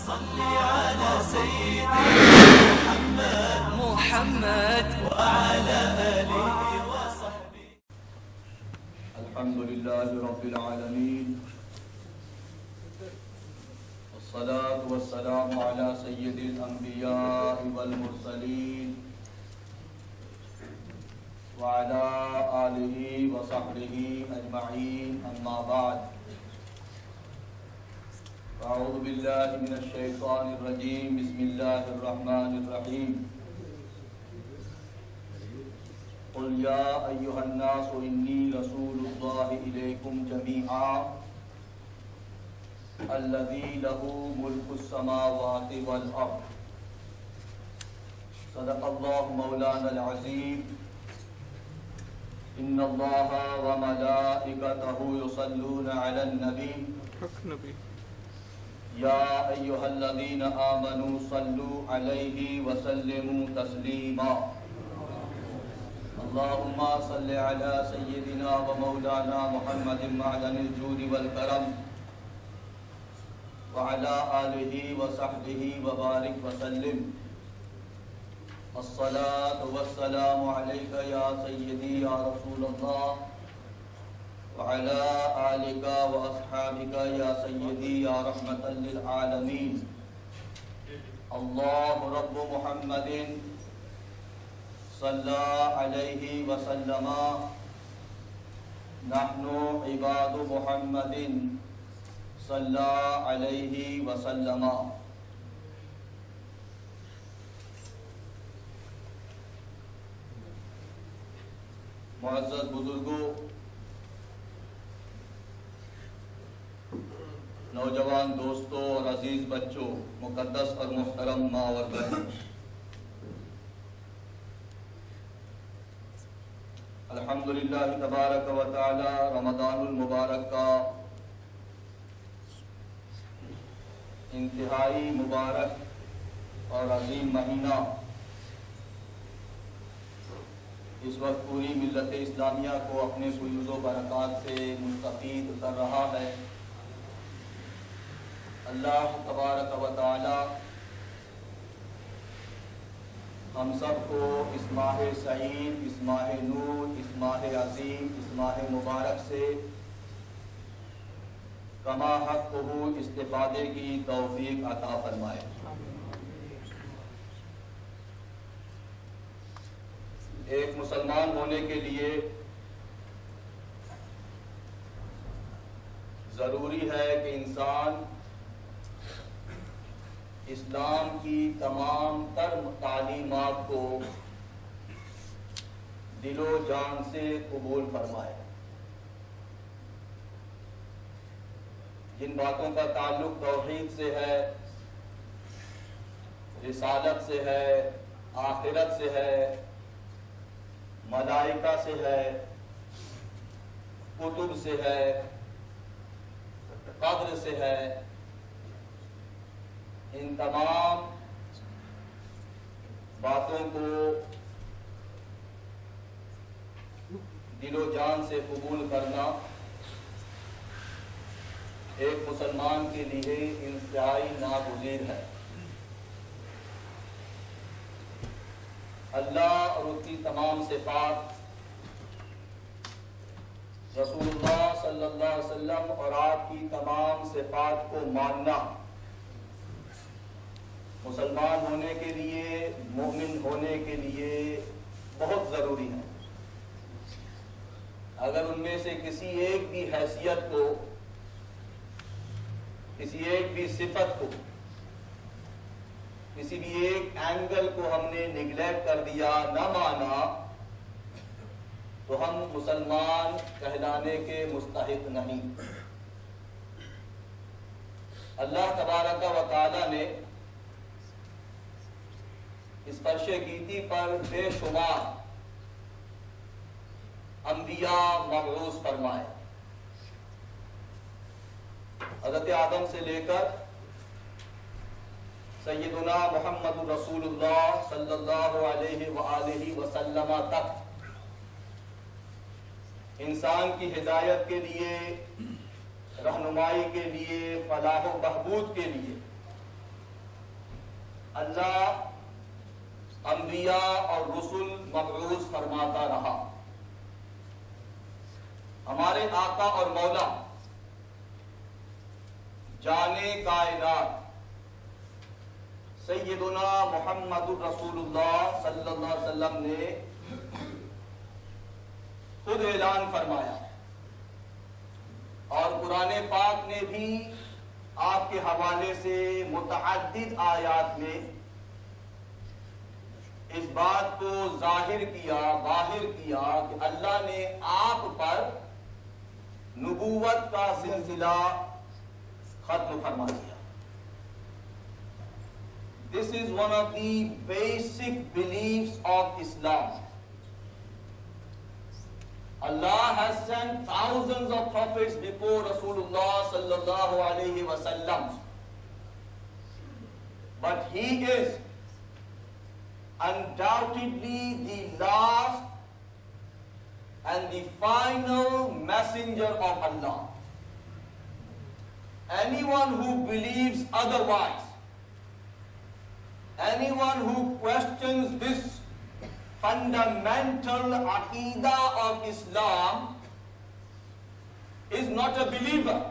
صل على سيدنا محمد وعلى آله وصحبه. الحمد لله رب العالمين والصلاة والسلام على سيد الأنبياء والمرسلين وعلى آله وصحبه أجمعين أما بعد أعوذ بالله من الشيطان الرجيم بسم الله الرحمن الرحيم قل يا أيها الناس إني رسول الله إليكم جميعا الذي له ملك السماوات والأرض صدق الله مولانا العظيم إن الله وملائكته يصلون على النبي يا أيها الذين آمنوا صلوا عليه وسلموا تسليما اللهم صل على سيدنا ومولانا محمد معدن الجود والكرم وعلى آله وصحبه وبارك وسلم الصلاة والسلام عليك يا سيدي يا رسول الله وعلى آلك وأصحابك يا سيدي يا رحمة للعالمين الله رب محمد صلى عليه وسلم نحن عباد محمد صلى عليه وسلم. मुअज़्ज़ज़ बुजुर्गों, नौजवान दोस्तों और अजीज बच्चों, मुक़द्दस और मुहतरम माँ और बहन, अल्हम्दुलिल्लाह तबारक व तआला रमज़ानुल मुबारक का इंतहाई मुबारक और अजीम महीना इस वक्त पूरी मिल्लत इस्लामिया को अपने फयूज़ व बरक़ात से मुस्तफ़ीद कर रहा है। अल्लाह तबारक व तआला हम सबको इस माह सईद, इस माह नूर, इस माह अज़ीम, इस माह मुबारक से कमा हक़्क़ुहु इस्तिफ़ादे की तौफ़ीक़ अता फरमाए। एक मुसलमान होने के लिए ज़रूरी है कि इंसान इस्लाम की तमाम तर तालीमात को दिलो जान से कबूल फरमाए। जिन बातों का ताल्लुक तौहीद से है, रिसालत से है, आखिरत से है, मलाइका से है, कुतुब से है, कब्र से है, इन तमाम बातों को दिलो जान से कबूल करना एक मुसलमान के लिए इंतहाई नागुज़ीर है। अल्लाह और उसकी तमाम सिफ़ात, रसूलुल्लाह सल्लल्लाहु अलैहि वसल्लम और आपकी तमाम सिफ़ात को मानना मुसलमान होने के लिए, मोमिन होने के लिए बहुत ज़रूरी है। अगर उनमें से किसी एक भी हैसियत को, किसी एक भी सिफत को, किसी भी एक एंगल को हमने निगलेक्ट कर दिया, न माना, तो हम मुसलमान कहलाने के मुस्तहिक नहीं। अल्लाह तबारक व तआला ने इस फर्शे गीती पर बेशुमार अंबिया मबऊस फरमाए। हज़रत आदम से लेकर सय्यदुना मुहम्मद रसूलुल्लाह सल्लल्लाहु अलैहि व आलिहि वसल्लम तक इंसान की हिदायत के लिए, रहनुमाई के लिए, फलाह व बहबूद के लिए अल्लाह अंबिया और रसूल मबऊस फरमाता रहा। हमारे आका और मौला जाने कायनात सैयदुना मुहम्मदुर रसूलुल्लाह सल्लल्लाहु अलैहि वसल्लम ने खुद ऐलान फरमाया और कुरान पाक ने भी आपके हवाले से मुतअद्दिद आयात में इस बात को जाहिर किया, बाहिर किया कि अल्लाह ने आप पर नबूवत का सिलसिला खत्म फरमा दिया। This is one of the basic beliefs of Islam. Allah has sent thousands of prophets before Rasulullah sallallahu alaihi wasallam, but he is undoubtedly the last and the final messenger of Allah. Anyone who believes otherwise, anyone who questions this fundamental aqeedah of Islam is not a believer.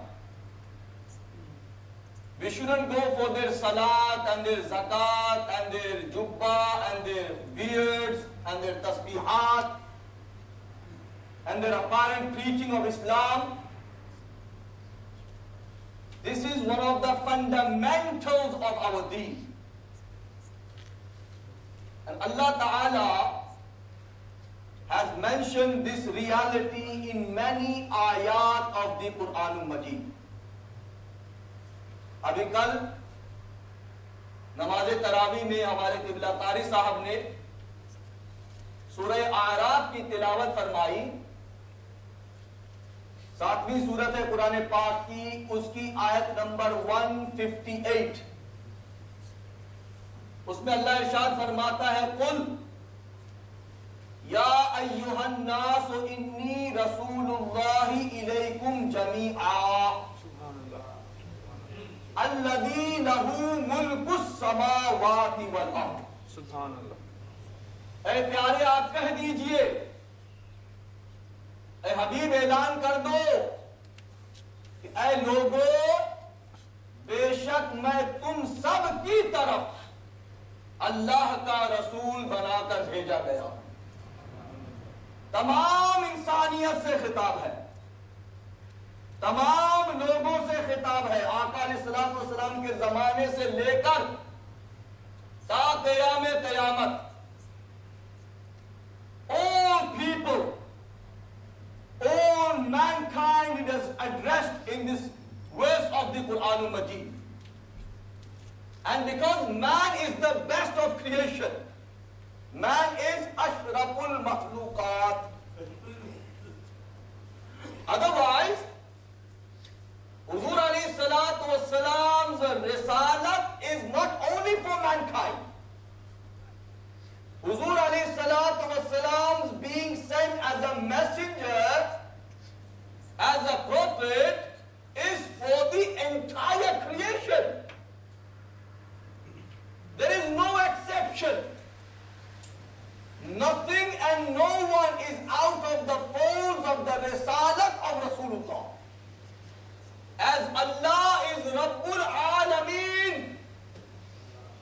We shouldn't go for their salat and their zakat and their jubba and their beards and their tasbihat and their apparent preaching of Islam. This is one of the fundamentals of our deen. And Allah Ta'ala has mentioned this reality in many ayat of the Quran Majid. अभी कल नमाज तरावी में हमारे किबला कारी साहब ने सूरह आराफ की तिलावत फरमाई। 7वीं सूरत है कुरान पाक की, उसकी आयत नंबर 158। उसमें अल्लाह इरशाद फरमाता है, कुल या अय्युहन नास इन्नी रसूलुल्लाहि इलैकुम जमीआ अल्लज़ी लहू मुल्कुस समावाति वल अर्द। सुभान अल्लाह। ऐ प्यारे आप कह दीजिए, ऐ हबीब ऐलान कर दो कि ऐ लोगों, बेशक मैं तुम सब की तरफ अल्लाह का रसूल बनाकर भेजा गया। तमाम इंसानियत से खिताब है, तमाम लोगों से खिताब है। आका अलैहिस्सलातु वस्सलाम के जमाने से लेकर ता क़याम क़यामत, all people, all mankind is addressed in this verse of the Quran al-Majid. And because man is the best of creation, man is ashraful makhluqat. Otherwise, Huzur alayhi salatu wassalam's risalat is not only for mankind. Huzur alayhi salatu wassalam's being sent as a messenger, as a prophet, is for the entire creation. There is no exception. Nothing and no one is out of the folds of the risalat of Rasulullah. As Allah is Rabbul Alameen,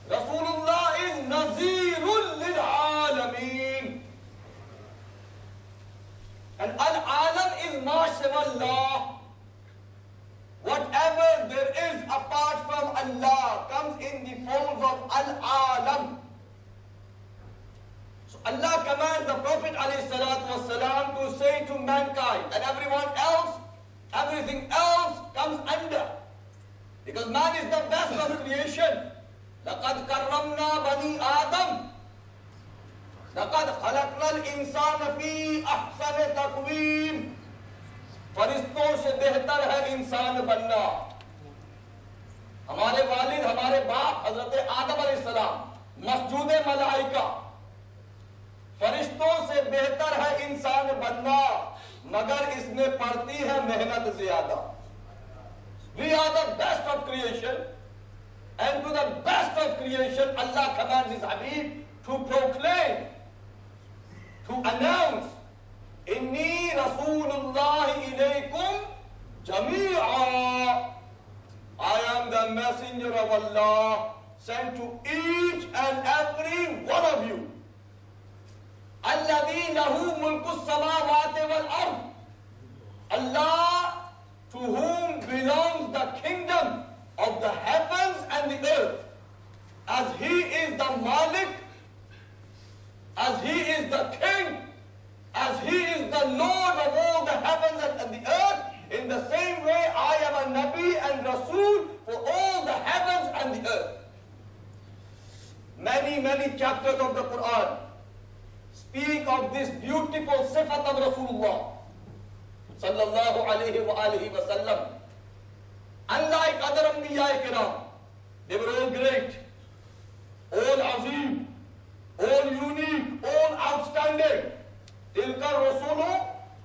Rasulullah is Nazirul Lil Alameen. And Al-Alam is Ma Siwallah. Whatever there is apart from Allah comes in the folds of Al-Alam. So Allah commands the Prophet ﷺ to say to mankind and everyone else, everything else comes under. Because man is the best of creation. لَقَدْ كَرَّمْنَا بَنِي آدَمَ لَقَدْ خَلَقْنَا الْإِنسَانَ فِي أَحْسَنِ تَقْوِيمٍ। फरिश्तों से बेहतर है इंसान बनना। हमारे वालिद, हमारे बाप हजरत आदम अलैहिस्सलाम मस्जूद मलाइका, फरिश्तों से बेहतर है इंसान बनना, मगर इसमें पड़ती है मेहनत ज्यादा। We are the best of creation, and to the best of creation, Allah commands His Habib to proclaim, to announce, Inni Rasulullahi ilaykum jami'a. I am the messenger of Allah sent to each and every one of you. Alladhi lahu mulku samawati wal ard. Allah, to whom belongs the kingdom of the heavens and the earth. As He is the Malik, as He is the King, as He is the Lord of all the heavens and the earth, in the same way I am a Nabi and Rasul for all the heavens and the earth. Many chapters of the Quran speak of this beautiful sifat of Rasulullah sallallahu alayhi wa alihi wa sallam. Unlike other Anbiya Kiram, they were all great, all azim, all unique, all outstanding. تلك الرسل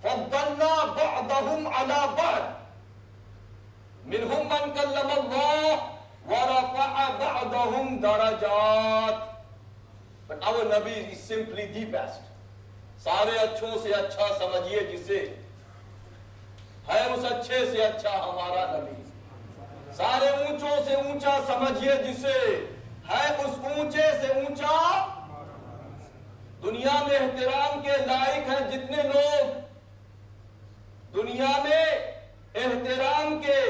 فضلنا بعضهم على بعض منهم من كلم الله ورفع بعضهم درجات. But our Nabi is simply the best. सारे अच्छों से अच्छा समझिए जिसे है उस अच्छे से अच्छा हमारा नबी. सारे ऊंचों से ऊंचा समझिए जिसे है उस ऊंचे से ऊंचा. दुनिया में एहतराम के लायक हैं जितने लोग, दुनिया में एहतराम के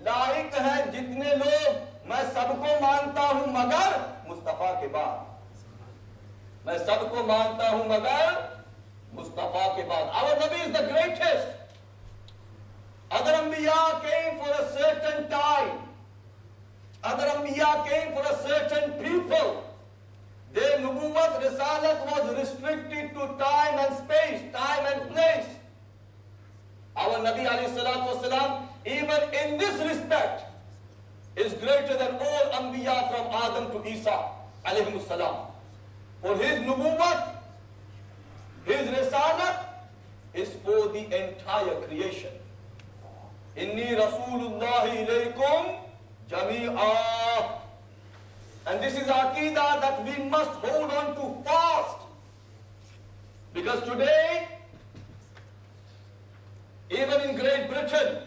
लायक हैं जितने लोग, मैं सबको मानता हूं मगर मुस्तफा के बाद. मैं सबको मानता हूं मगर मुस्तफा के बाद. Our Nabi is the greatest. Other Anbiya came for a certain time. Other Anbiya came for a certain people. Their nubuwwat, risalat was restricted to time and space, time and place. Our Nabi alayhi salatu wasalam, even in this respect, is greater than all Anbiya from Adam to Isa alayhi salam. For his nubuwwat, his risalat is for the entire creation. Inni Rasulullahi ilaykum jami'a. And this is Aqidah that we must hold on to fast. Because today, even in Great Britain,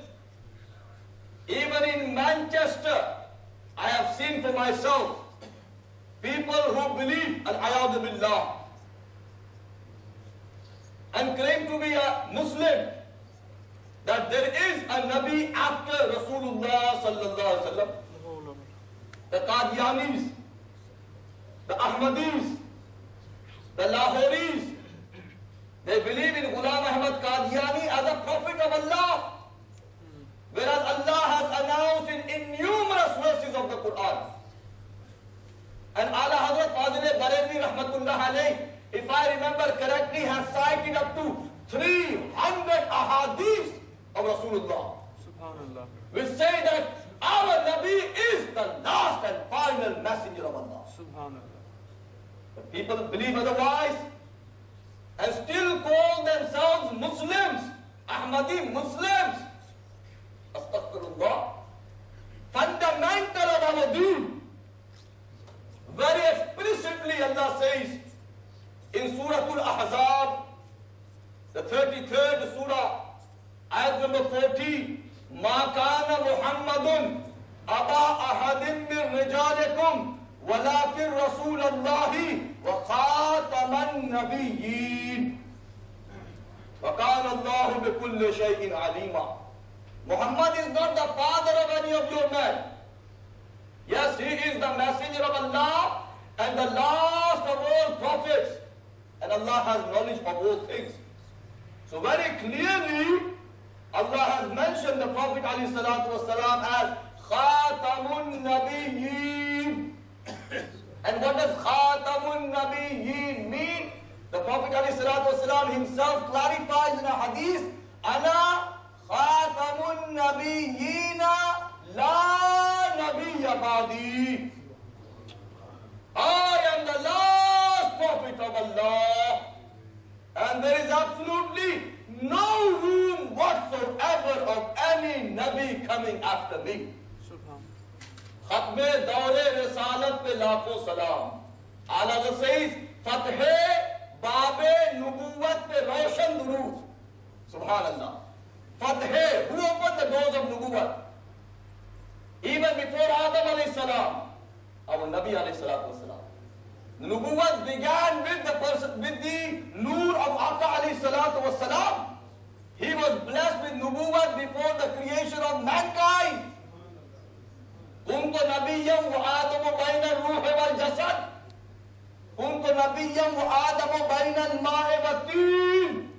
even in Manchester, I have seen for myself people who believe al-ayadu billah and claim to be a Muslim, that there is a Nabi after Rasulullah sallallahu alaihi wasallam. The Qadianis, the Ahmadis, the Lahoris, they believe in Ghulam Ahmad Qadiani as a prophet of Allah. Whereas Allah has announced in innumerous verses of the Quran. And Ala Hazrat Fazil Barelvi Rahmatullah alayh, if I remember correctly, has cited up to 300 ahadith of Rasulullah, Subhanallah, which say that our Nabi is the last and final messenger of Allah. Subhanallah. But people believe otherwise and still call themselves Muslims, Ahmadi Muslims. Astaghfirullah. Fundamental of our deen. Very explicitly Allah says in Surah Al-Ahzab, the 33rd Surah, ayat number 40, ما كان محمد أبا أحد من رجالكم ولكن رسول الله وخاتم النبيين وكان الله بكل شيء عليما. Muhammad is not the father of any of your men. Yes, he is the messenger of Allah and the last of all prophets, and Allah has knowledge of all things. So very clearly Allah has mentioned the Prophet ﷺ as Khatamun Nabiyyin. And what does Khatamun Nabiyyin mean? The Prophet ﷺ himself clarifies in a hadith, Ana Khatamun Nabiyyina La Nabiyya Ba'di. I am the last Prophet of Allah, and there is absolutely no room whatsoever of any Nabi coming after me. Khatme Daure Risala रिसालत पे लाखों सलाम। आला सईद फतहे बाबे नुबुव्वत पे रोशन दुरूद। सुभान अल्लाह। फतहे, who opened the doors of nubuwwat? Even before Adam alayhi salam, our Nabi alayhi salatu wasalam. Nubuwwat began with the person, with the nur of Aqa alayhi salatu wasalam. He was blessed with nubuwwat before the creation of mankind. Kuntu nabiyyam wa Adamu bayna al-ruhi wal-jasad. Kuntu nabiyyam wa Adamu bayna al-ma'i wat-teen.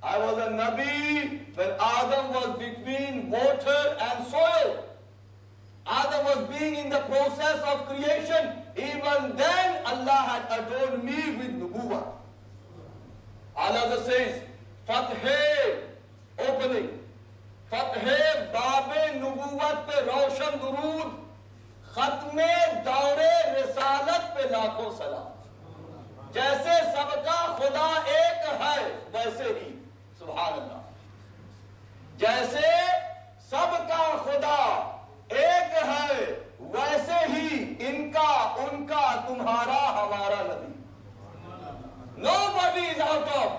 I was a Nabi when Adam was between water and soil. Adam was being in the process of creation. Even then, Allah had adorned me with nubuwwat. Allah says, Fathe, opening. Fathe, Babe nubuwwat pe roshan durood. Khatme daure risalat pe लाखों सलाम. जैसे सबका खुदा एक है वैसे ही, सुभान अल्लाह, जैसे सबका खुदा एक है वैसे ही इनका, उनका, तुम्हारा, हमारा नबी. Nobody is out of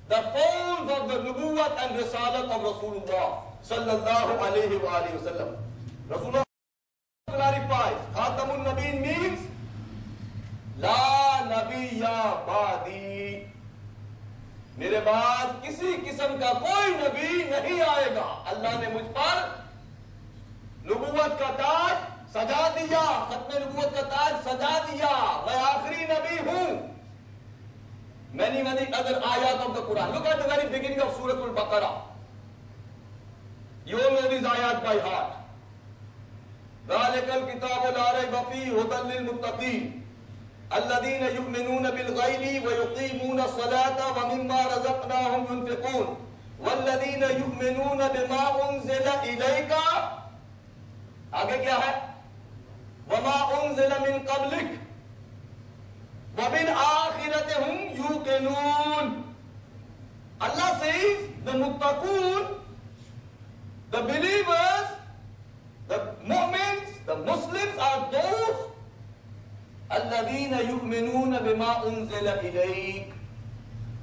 the folds of the nubuwwat and risalat of Rasulullah sallallahu alayhi wa alihi wa sallam. Rasulullah clarifies, Khatamun Nabiyyin means La Nabiyya Badi. मेरे बाद किसी किस्म का कोई नबी नहीं आएगा. अल्लाह ने मुझ पर नबूवत का ताज सजा दिया, खत्म नबूवत का ताज सजा दिया. मैं आखिरी नबी हूं. Many other ayat of the Quran. Look at the very beginning of Surah Al-Baqarah. You all know these ayat by heart. ذَلِكَ الْكِتَابُ لَا رَيْبَ فِيهِ هُدًى لِلْمُتَّقِينَ الذين يؤمنون بالغيب ويقيمون الصلاة ومما رزقناهم ينفقون والذين يؤمنون بما أنزل إليك. आगे क्या है? وما أنزل من قبلك وبالآخرة هم يوقنون. Allah says the muttaqun, the believers, the mu'mins, the Muslims are those الذين يؤمنون بما أنزل إليك.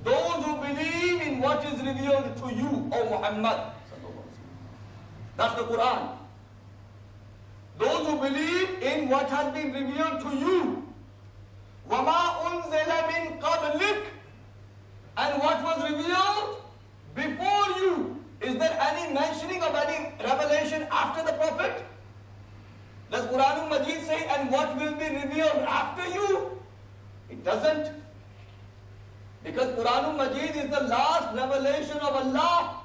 Those who believe in what is revealed to you, O Muhammad. That's the Quran. Those who believe in what has been revealed to you. وَمَا أُنزِلَ مِن قَبْلِكَ. And what was revealed before you. Is there any mentioning of any revelation after the Prophet? Does Quran Majid say, and what will be revealed after you? It doesn't. Because Quran Majid is the last revelation of Allah.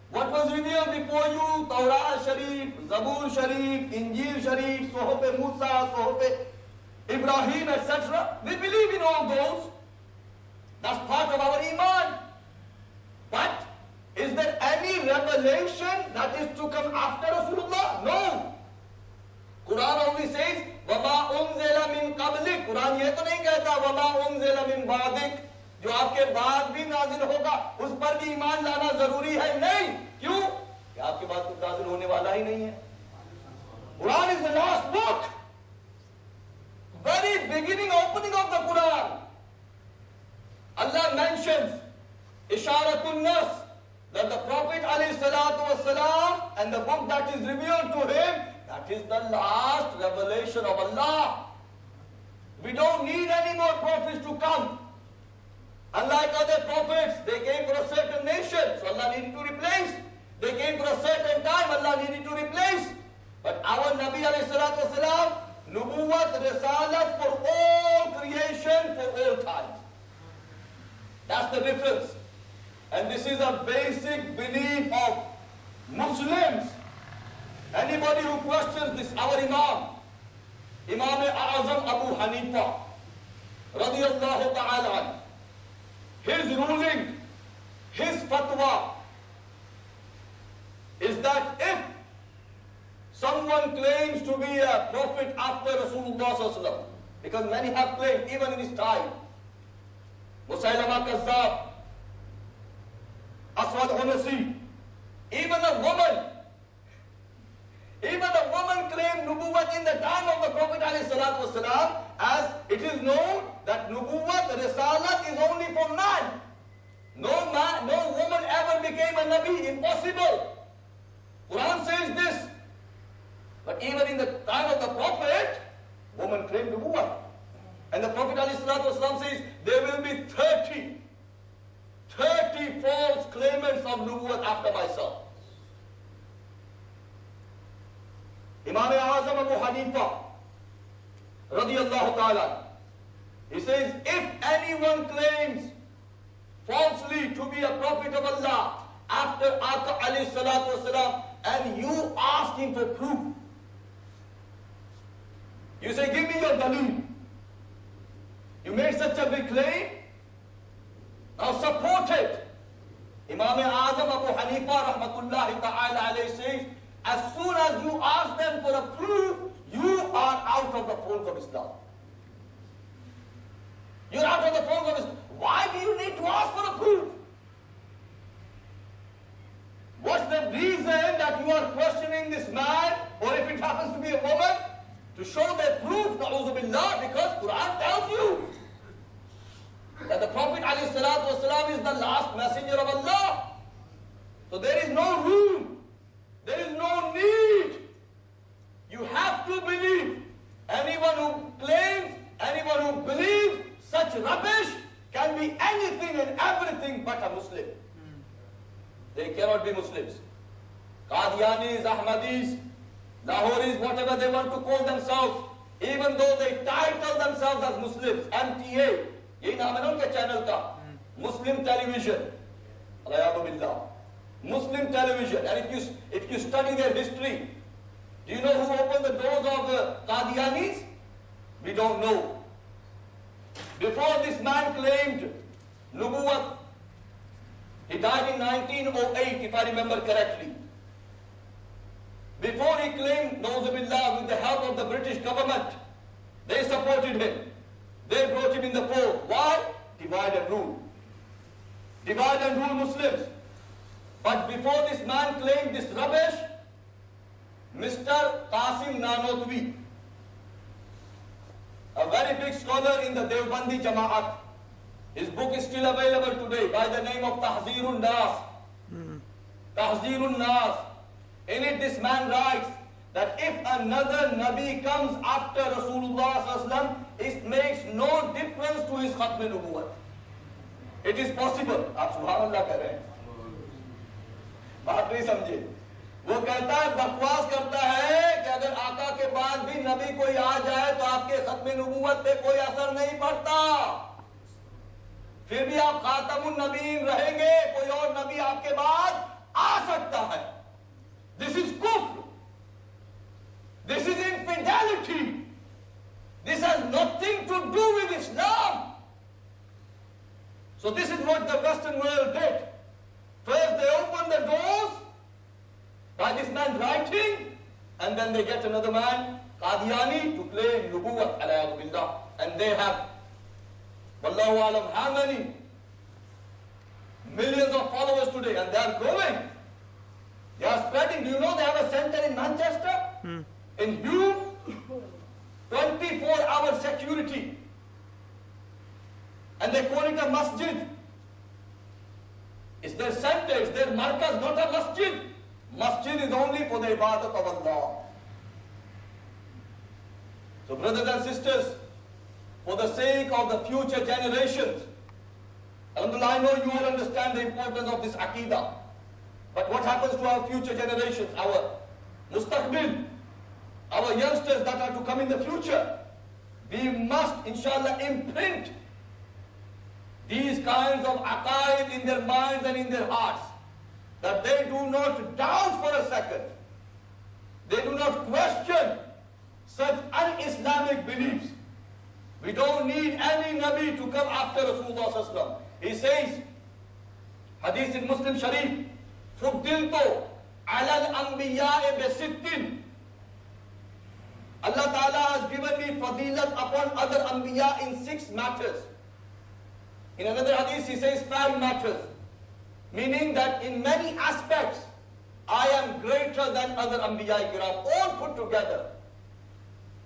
What was revealed before you? Tawrah Sharif, Zabur Sharif, Injil Sharif, Sohop Musa, Sohop Ibrahim, etc. We believe in all those. That's part of our Iman. But is there any revelation that is to come after Rasulullah? No. Quran only says, وَمَا أُنزِلَ مِن قَبْلِكَ. Quran ये तो नहीं कहता وَمَا أُنزِلَ مِن بَعْدِكَ. जो आपके बाद भी नाजिल होगा उस पर भी ईमान लाना जरूरी है. नहीं. क्यों? कि आपके बाद कुछ नाजिल होने वाला ही नहीं है. Quran is the last book. Very beginning, opening of the Quran. Allah mentions Isharatun Nas, that the Prophet ﷺ and the book that is revealed to him, that is the last revelation of Allah. We don't need any more prophets to come. Unlike other prophets, they came for a certain nation, so Allah needed to replace. They came for a certain time, Allah needed to replace. But our Nabi ﷺ, Nubuwwat, Risalat for all creation, for all time. That's the difference. And this is a basic belief of Muslims. Anybody who questions this, our Imam A'azam Abu Hanifa, radiyallahu ta'ala, his ruling, his fatwa, is that if someone claims to be a prophet after Rasulullah sallallahu alaihi wasallam, because many have claimed, even in his time, Musaylama Kazzab, Aswad Hunasi, even a woman, Even a woman claimed nubuwwat in the time of the Prophet ﷺ, as it is known that nubuwwat, the risalat, is only for man. No man, no woman ever became a nabi. Impossible. Quran says this. But even in the time of the Prophet, woman claimed nubuwwat. And the Prophet ﷺ says there will be 30 false claimants of nubuwwat after myself. Imam Azam Abu Hanifa radiyallahu ta'ala, he says, if anyone claims falsely to be a prophet of Allah after Aqa alayhi salatu wasalam, and you ask him for proof, you say, give me your dalil. You made such a big claim, now support it. Imam Azam Abu Hanifa rahmatullahi ta'ala alayhi says, as soon as you ask them for a proof, you are out of the fold of Islam. You're out of the fold of Islam. Why do you need to ask for a proof? What's the reason that you are questioning this man, or if it happens to be a woman, to show their proof, na'udhu billah, because Quran tells you that the Prophet ﷺ is the last messenger of Allah. So there is no room, there is no need. You have to believe. Anyone who claims, anyone who believes such rubbish can be anything and everything but a Muslim. They cannot be Muslims. Qadianis, Ahmadis, Lahoris, whatever they want to call themselves, even though they title themselves as Muslims, MTA, यही नाम है ना उनके channel का, Muslim television, Alayadu billah, Muslim television. And if you study their history, do you know who opened the doors of the Qadianis? We don't know. Before this man claimed nubuwwat, he died in 1908, if I remember correctly. Before he claimed, Nauzubillah, with the help of the British government, they supported him. They brought him in the fold. Why? Divide and rule. Divide and rule Muslims. But before this man claimed this rubbish, Mr. Qasim Nanotwi, a very big scholar in the Devbandi Jama'at, his book is still available today by the name of Tahzirun Nas. Tahzirun Nas. In it this man writes that if another Nabi comes after Rasulullah sallallahu alaihi wasallam, it makes no difference to his Khatm Nubuwwat. It is possible. आप सुभान कह रहे हैं, बात नहीं समझे। वो कहता है, बकवास करता है कि अगर आका के बाद भी नबी कोई आ जाए तो आपके खत्म नबूवत पे कोई असर नहीं पड़ता, फिर भी आप खातमुन नबीन रहेंगे, कोई और नबी आपके बाद आ सकता है। This is kufr. This is infidelity. This has nothing to do with Islam. So this is what the Western world did. First they opened the doors by this man writing, and then they get another man, Qadiani, to claim nubuwwat alayhi billah. And they have, wallahu alam, how many? Millions of followers today, and they are growing. They are spreading. Do you know they have a center in Manchester? In Hume, 24-hour security. And they call it a masjid. It's their center, it's their markaz, not a masjid. Masjid is only for the ibadat of Allah. So brothers and sisters, for the sake of the future generations, alhamdulillah, I know you all understand the importance of this aqidah. But what happens to our future generations, our mustaqbil, our youngsters that are to come in the future? We must, inshallah, imprint these kinds of aqaid in their minds and in their hearts, that they do not doubt for a second. They do not question such un-Islamic beliefs. We don't need any Nabi to come after Rasulullah sallallahu alaihi wasallam. He says, Hadith in Muslim Sharif, Fuddilto ala al-anbiya'i bi-sittin. Allah Ta'ala has given me fadilat upon other anbiya in 6 matters. In another hadith he says 5 matters. Meaning that in many aspects, I am greater than other Anbiya Kiram, all put together.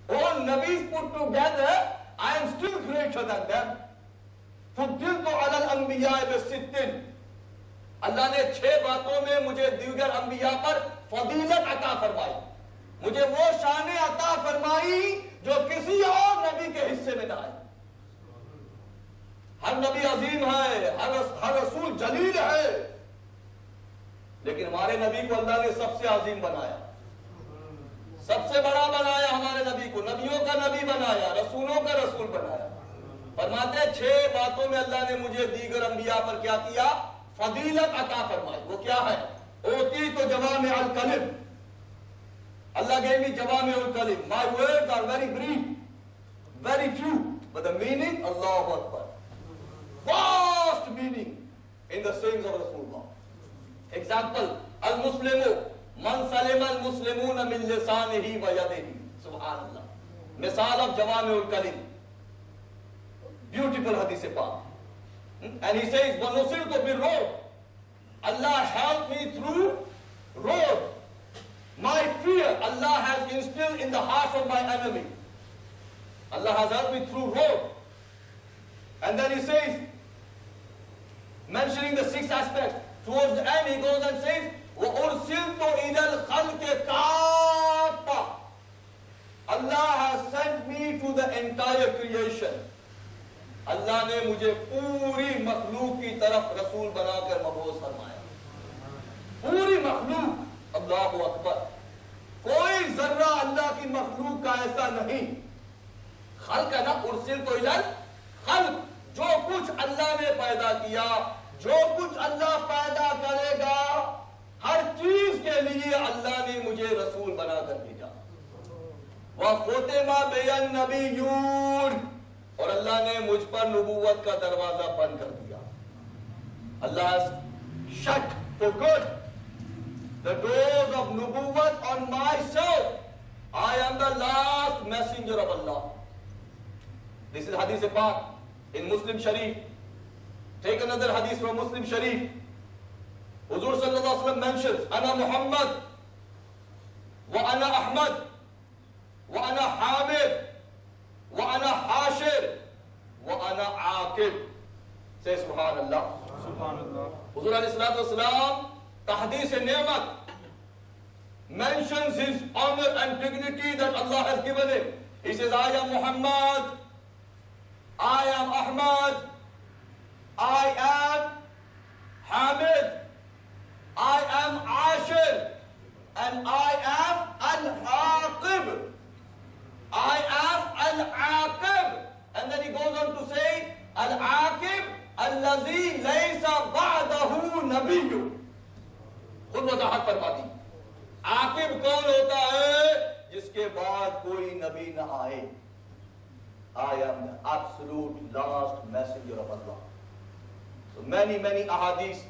All Nabis put together, I am still greater than them. फुद्दिलतु अलल अंबिया बिसित्तिन, अल्लाह ने 6 बातों में मुझे दीगर अंबिया पर फजीलत अता फरमाई, मुझे वो शान अता फरमाई जो किसी और नबी के हिस्से में ना आए। हर नबी अजीम है, हर रसूल जलील है, लेकिन हमारे नबी को अल्लाह ने सबसे अजीम बनाया, सबसे बड़ा बनाया हमारे नबी को, नबियों का नबी बनाया, रसूलों का रसूल बनाया। फरमाते 6 बातों में अल्लाह ने मुझे दीगर अंबिया पर क्या किया, फजीलत अता फरमाई। वो क्या है? ओती तो जवामे अल कलिम, Allah gave me jawami ul kalim. My words are very brief, very few, but the meaning, Allahu Akbar, vast meaning in the sayings of Rasulullah. Example, al-muslimu man salima al-muslimuna min lisanihi wa yadihi. Subhanallah. Misal of jawami ul kalim. Beautiful hadith pak. And he says, وَنُصِرْتُ بِالرُّعْبِ, Allah helped me through road. My fear, Allah has instilled in the hearts of my enemy. Allah has helped me through road. And then he says, mentioning the 6 aspects, towards the end he goes and says, وَأُرْسِلْتُ إِلَى الْخَلْقِ كَافَّةً, Allah has sent me to the entire creation. अल्लाह ने मुझे पूरी मखलूक की तरफ रसूल बनाकर मबूस फरमाया। पूरी मखलूक, अल्लाहु अकबर, कोई जर्रा अल्लाह की मखलूक का ऐसा नहीं। खल्क है ना, उर्सिल तो इलल खल्क, जो कुछ अल्लाह ने पैदा किया, जो कुछ अल्लाह पैदा करेगा, हर चीज के लिए अल्लाह ने मुझे रसूल बनाकर भेजा। वह खोतेमा बेयन नबीयून, और अल्लाह ने मुझ पर नबूवत का दरवाजा बंद कर दिया। अल्लाह has shut for good the doors of nubuwwat on myself. I am the last messenger of Allah. This is hadith pak in Muslim Sharif. Take another hadith from Muslim Sharif. Huzur sallallahu alaihi wasallam mentions, Ana Muhammad, wa ana Ahmad, wa ana Hamid, wa ana Hashir, wa ana Aqib. Say Subhanallah. Subhanallah. Huzur alayhi salatu wasalam, tahdith ni'mat, mentions his honor and dignity that Allah has given him. He says, I am Muhammad, I am Ahmad, I am Hamid, I am Ashir, and I am Al-Aqib. I am Al-Aqib. And then he goes on to say, Al-Aqib Allazi laysa ba'dahu nabiyyu. खुद वजाहत फरमा दी, आकिब कौन होता है जिसके बाद कोई नबी न आए। I am the absolute last messenger of Allah. So many ahadith,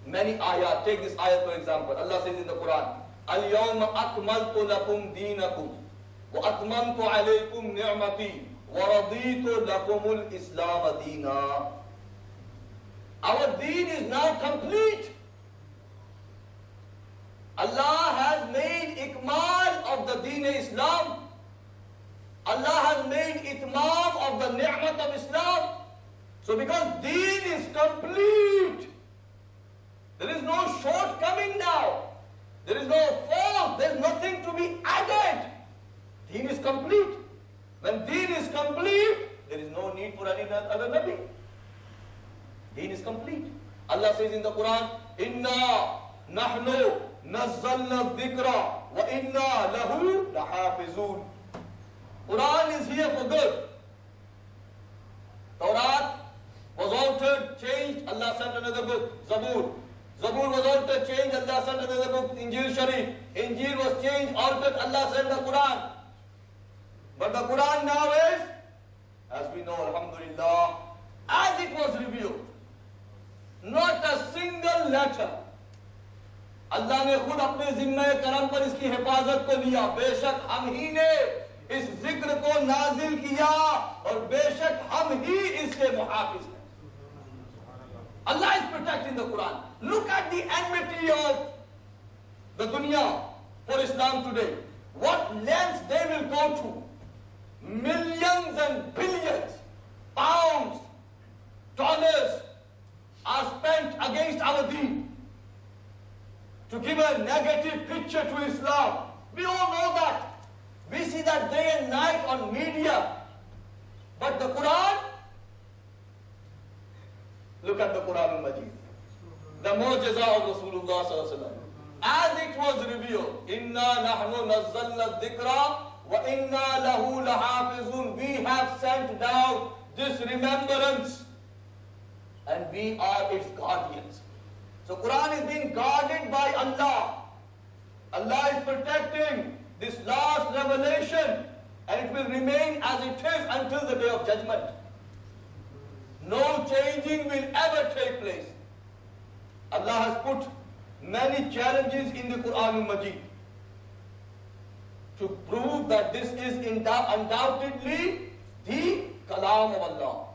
many ayat. Take this ayat for example. Allah says in the Quran, Al-yawma akmaltu lakum deenakum wa atmamtu alaykum ni'mati wa raditu lakumul islam deena. Our deen is now complete. Allah has made ikmal of the deen Islam. Allah has made itmam of the ni'mat of Islam. So because deen is complete, there is no shortcoming now. There is no fault. There is nothing to be added. Deen is complete. When deen is complete, there is no need for any other nabi. Deen is complete. Allah says in the Quran, Inna nahnu nazzalna dhikra wa inna lahu lahafizun. Quran is here for good. Tawrat was altered, changed, Allah sent another book, Zabur. Zabur was altered, changed, Allah sent another book, Injil Sharif. Injil was changed, altered, Allah sent the Quran. But the Quran now is, as we know, alhamdulillah, as it was revealed. Not a single letter. अल्लाह ने खुद अपने जिम्मे करम पर इसकी हिफाजत को लिया। बेशक हम ही ने इस जिक्र को नाजिल किया और बेशक हम ही इसके मुहाफिज हैं। Allah is protecting the Quran. Look at the enmity of the dunya for Islam today, what lengths they will go to. Millions and billions, pounds, dollars are spent against our deen to give a negative picture to Islam. We all know that. We see that day and night on media. But the Quran, look at the Quran al-Majid. The mu'jiza of Rasulullah sallallahu alaihi wasallam. As it was revealed, Inna nahnu nazzalna dhikra wa inna lahu lahafizun. We have sent down this remembrance and we are its guardians. So Quran is being guarded by Allah. Allah is protecting this last revelation and it will remain as it is until the day of judgment. No changing will ever take place. Allah has put many challenges in the Quran al-Majid to prove that this is undoubtedly the Kalam of Allah,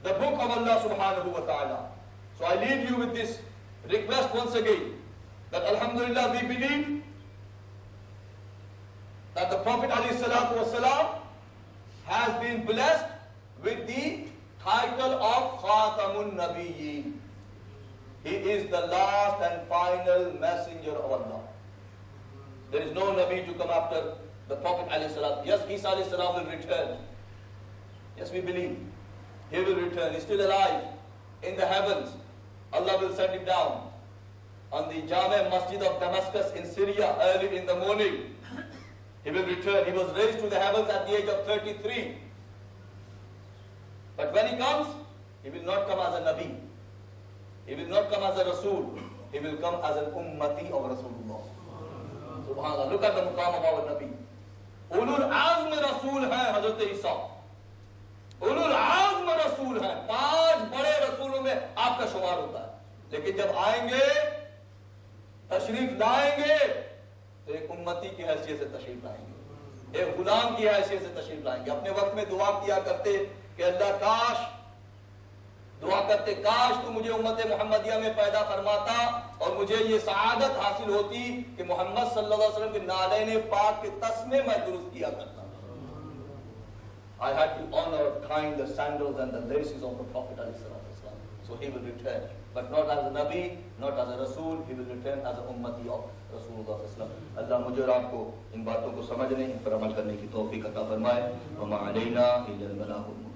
the book of Allah subhanahu wa ta'ala. So I leave you with this request once again, that Alhamdulillah we believe that the Prophet ﷺ has been blessed with the title of Khatamun Nabiyyin. He is the last and final messenger of Allah. There is no Nabi to come after the Prophet ﷺ. Yes, Isa ﷺ will return. Yes, we believe. He will return. He's still alive in the heavens. Allah will send him down on the Jami Masjid of Damascus in Syria early in the morning. He will return. He was raised to the heavens at the age of 33. But when he comes, he will not come as a Nabi. He will not come as a Rasul. He will come as an Ummati of Rasulullah. Subhanallah. Look at the maqam of our Nabi. Ulul Azm Rasul hai Hazrat Isa. Ulul Azm Rasul hai. 5 बड़े रसूलों में आपका शुमार होता है. लेकिन जब आएंगे, तशरीफ लाएंगे, तो एक उम्मती की हैसियत से तशरीफ लाएंगे, एक गुलाम की हैसियत से तशरीफ लाएंगे. अपने वक्त में दुआ किया करते कि अल्लाह काश, दुआ करते काश तू मुझे उम्मत मोहम्मदिया में पैदा फरमाता और मुझे ये सआदत हासिल होती कि मोहम्मद सल्लल्लाहु अलैहि वसल्लम के नालैन पाक के तस्मे मैं दुरुस्त किया करता. I had to honor kind the sandals and the laces of the Prophet ﷺ. So he will return, but not as a Nabi, not as a Rasul. He will return as an Ummati of Rasulullah ﷺ. Allah मुझे और आपको इन बातों को समझने, इन पर अमल करने की तौफीक अता फरमाए. वमा अलैना इल्लल बलागुल मुबीन.